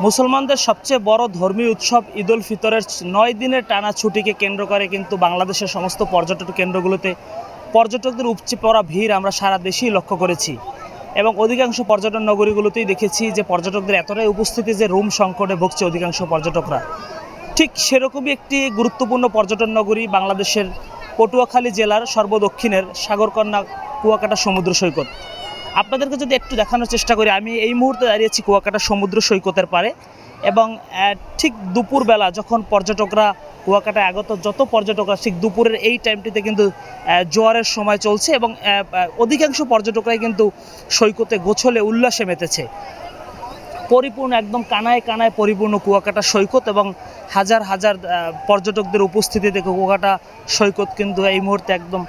মুসলমানদের সবচেয়ে বড় ধর্মীয় উৎসব ঈদ উল ফিতরের 9 দিনের টানা ছুটিকে কেন্দ্র করে কিন্তু বাংলাদেশের সমস্ত পর্যটন কেন্দ্রগুলোতে পর্যটকদের উপচে পড়া ভিড় আমরা সারা দেশেই লক্ষ্য করেছি এবং অধিকাংশ পর্যটন নগরীগুলোতেই দেখেছি যে পর্যটকদের এতটাই উপস্থিতি যে রুম সংকটে ভুগছে অধিকাংশ পর্যটকরা। ঠিক সেরকমই একটি গুরুত্বপূর্ণ পর্যটন নগরী বাংলাদেশের পটুয়াখালী জেলার সর্বদক্ষিণের সাগরকন্যা কুয়াকাটা সমুদ্র সৈকত। আপনাদেরকে যদি একটু দেখানোর চেষ্টা করি, আমি এই মুহূর্তে দাঁড়িয়েছি কুয়াকাটা সমুদ্র সৈকতের পারে এবং ঠিক দুপুরবেলা যখন পর্যটকরা কুয়াকাটায় আগত যত পর্যটকরা ঠিক দুপুরের এই টাইমটিতে কিন্তু জোয়ারের সময় চলছে এবং অধিকাংশ পর্যটকরাই কিন্তু সৈকতে গোছলে উল্লাসে মেতেছে। পরিপূর্ণ একদম কানায় কানায় পরিপূর্ণ কুয়াকাটা সৈকত এবং হাজার হাজার পর্যটকদের উপস্থিতিতে কুয়াকাটা সৈকত কিন্তু এই মুহূর্তে একদম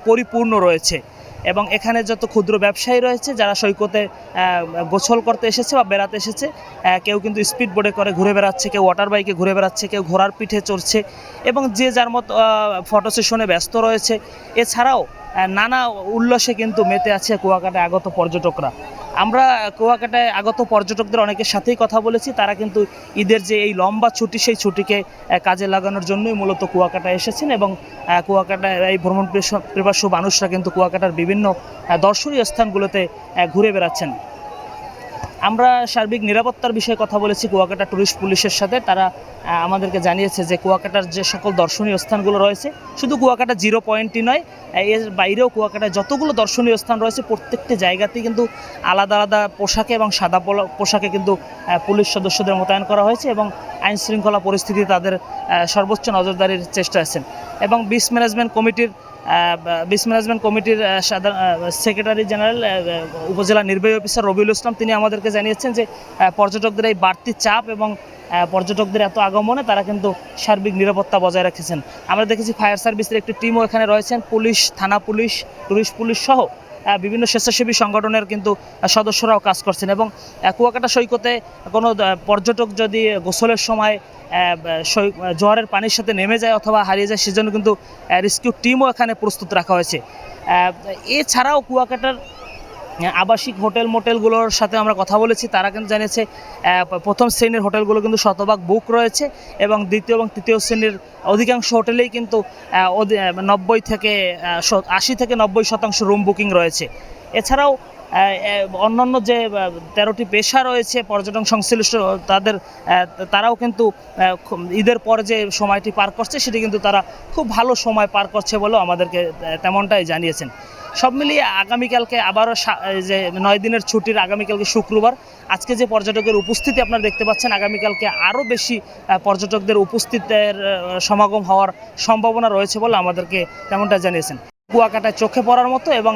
পরিপূর্ণ রয়েছে এবং এখানে যত ক্ষুদ্র ব্যবসায়ী রয়েছে যারা সৈকতে গোসল করতে এসেছে বা বেড়াতে এসেছে, কেউ কিন্তু স্পিড বোটে করে ঘুরে বেড়াচ্ছে, কেউ ওয়াটার বাইকে ঘুরে বেড়াচ্ছে, কেউ ঘোড়ার পিঠে চড়ছে এবং যে যার মতো ফটো সেশনে ব্যস্ত রয়েছে। এছাড়াও নানা উল্লাসে কিন্তু মেতে আছে কুয়াকাটায় আগত পর্যটকরা। আমরা কুয়াকাটায় আগত পর্যটকদের অনেকের সাথেই কথা বলেছি, তারা কিন্তু ঈদের যে এই লম্বা ছুটি সেই ছুটিকে কাজে লাগানোর জন্যই মূলত কুয়াকাটায় এসেছেন এবং কুয়াকাটায় এই ভ্রমণ পিপাসু মানুষরা কিন্তু কুয়াকাটার বিভিন্ন দর্শনীয় স্থানগুলোতে ঘুরে বেড়াচ্ছেন। আমরা সার্বিক নিরাপত্তার বিষয়ে কথা বলেছি কুয়াকাটা ট্যুরিস্ট পুলিশের সাথে। তারা আমাদেরকে জানিয়েছে যে কুয়াকাটার যে সকল দর্শনীয় স্থানগুলো রয়েছে, শুধু কুয়াকাটা 0 পয়েন্টই নয়, এর বাইরেও কুয়াকাটায় যতগুলো দর্শনীয় স্থান রয়েছে প্রত্যেকটি জায়গাতেই কিন্তু আলাদা আলাদা পোশাকে এবং সাদা পোশাকে কিন্তু পুলিশ সদস্যদের মোতায়েন করা হয়েছে এবং আইন শৃঙ্খলা পরিস্থিতি তাদের সর্বোচ্চ নজরদারির চেষ্টা আছেন। এবং বিচ ম্যানেজমেন্ট কমিটির সেক্রেটারি জেনারেল উপজেলা নির্বাহী অফিসার রবিউল ইসলাম তিনি আমাদেরকে জানিয়েছেন যে পর্যটকদের এই বাড়তি চাপ এবং পর্যটকদের এত আগমনে তারা কিন্তু সার্বিক নিরাপত্তা বজায় রেখেছেন। আমরা দেখেছি ফায়ার সার্ভিসের একটি টিমও এখানে রয়েছেন, পুলিশ, থানা পুলিশ, টুরিস্ট পুলিশ সহ বিভিন্ন স্বেচ্ছাসেবী সংগঠনের কিন্তু সদস্যরাও কাজ করছেন এবং কুয়াকাটা সৈকতে কোনো পর্যটক যদি গোসলের সময় জোয়ারের পানির সাথে নেমে যায় অথবা হারিয়ে যায় সেজন্য কিন্তু রেস্কিউ টিমও এখানে প্রস্তুত রাখা হয়েছে। এছাড়াও কুয়াকাটার আবাসিক হোটেল মোটেলগুলোর সাথে আমরা কথা বলেছি, তারা কিন্তু জানিয়েছে প্রথম শ্রেণীর হোটেলগুলো কিন্তু শতভাগ বুক রয়েছে এবং দ্বিতীয় এবং তৃতীয় শ্রেণীর অধিকাংশ হোটেলেই কিন্তু 80 থেকে 90% রুম বুকিং রয়েছে। এছাড়াও অন্যান্য যে 13টি পেশা রয়েছে পর্যটন সংশ্লিষ্ট তারাও কিন্তু ঈদের পরে যে সময়টি পার করছে সেটি কিন্তু তারা খুব ভালো সময় পার করছে বলেও আমাদেরকে তেমনটাই জানিয়েছেন। সব মিলিয়ে আগামীকালকে আবারও যে 9 দিনের ছুটির আগামীকালকে শুক্রবার, আজকে যে পর্যটকের উপস্থিতি আপনারা দেখতে পাচ্ছেন, আগামীকালকে আরও বেশি পর্যটকদের উপস্থিতির সমাগম হওয়ার সম্ভাবনা রয়েছে বলে আমাদেরকে তেমনটা জানিয়েছেন। কুয়াকাটায় চোখে পড়ার মতো এবং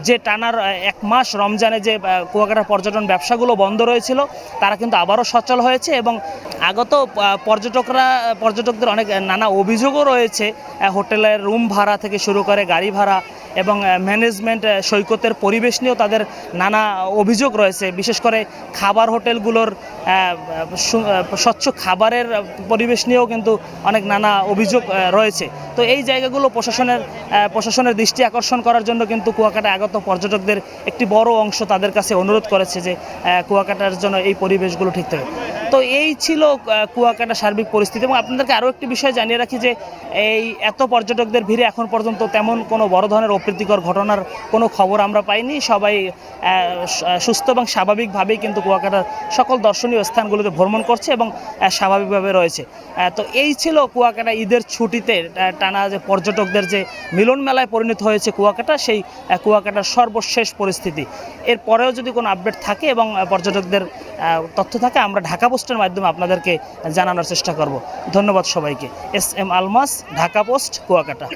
যে টানার 1 মাস রমজানে যে কুয়াকাটার পর্যটন ব্যবসাগুলো বন্ধ রয়েছিল তারা কিন্তু আবারও সচল হয়েছে এবং আগত পর্যটকদের অনেক নানা অভিযোগও রয়েছে, হোটেলের রুম ভাড়া থেকে শুরু করে গাড়ি ভাড়া এবং ম্যানেজমেন্ট সৈকতের পরিবেশ নিয়েও তাদের নানা অভিযোগ রয়েছে। বিশেষ করে খাবার হোটেলগুলোর স্বচ্ছ খাবারের পরিবেশ নিয়েও কিন্তু অনেক নানা অভিযোগ রয়েছে। তো এই জায়গাগুলো প্রশাসনের দৃষ্টি আকর্ষণ করার জন্য কিন্তু কুয়াকাটায় আগত পর্যটকদের একটি বড় অংশ তাদের কাছে অনুরোধ করেছে যে কুয়াকাটার জন্য এই পরিবেশগুলো ঠিক থাকে। তো এই ছিল কুয়াকাটা সার্বিক পরিস্থিতি এবং আপনাদেরকে আরও একটি বিষয় জানিয়ে রাখি যে এই এত পর্যটকদের ভিড়ে এখন পর্যন্ত তেমন কোনো বড় ধরনের অপ্রীতিকর ঘটনার কোনো খবর আমরা পাইনি। সবাই সুস্থ এবং স্বাভাবিকভাবেই কিন্তু কুয়াকাটার সকল দর্শনীয় স্থানগুলোতে ভ্রমণ করছে এবং স্বাভাবিকভাবে রয়েছে। তো এই ছিল কুয়াকাটা ঈদের ছুটিতে টানা যে পর্যটকদের যে মিলন মেলায় পরিণত হয়েছে কুয়াকাটা, সেই কুয়াকাটার সর্বশেষ পরিস্থিতি। এরপরেও যদি কোনো আপডেট থাকে এবং পর্যটকদের তথ্য থাকে আমরা ঢাকা পোস্টের মাধ্যমে আপনাদেরকে জানানোর চেষ্টা করব। ধন্যবাদ সবাইকে। SM Almas, Dhaka post, Kuakata.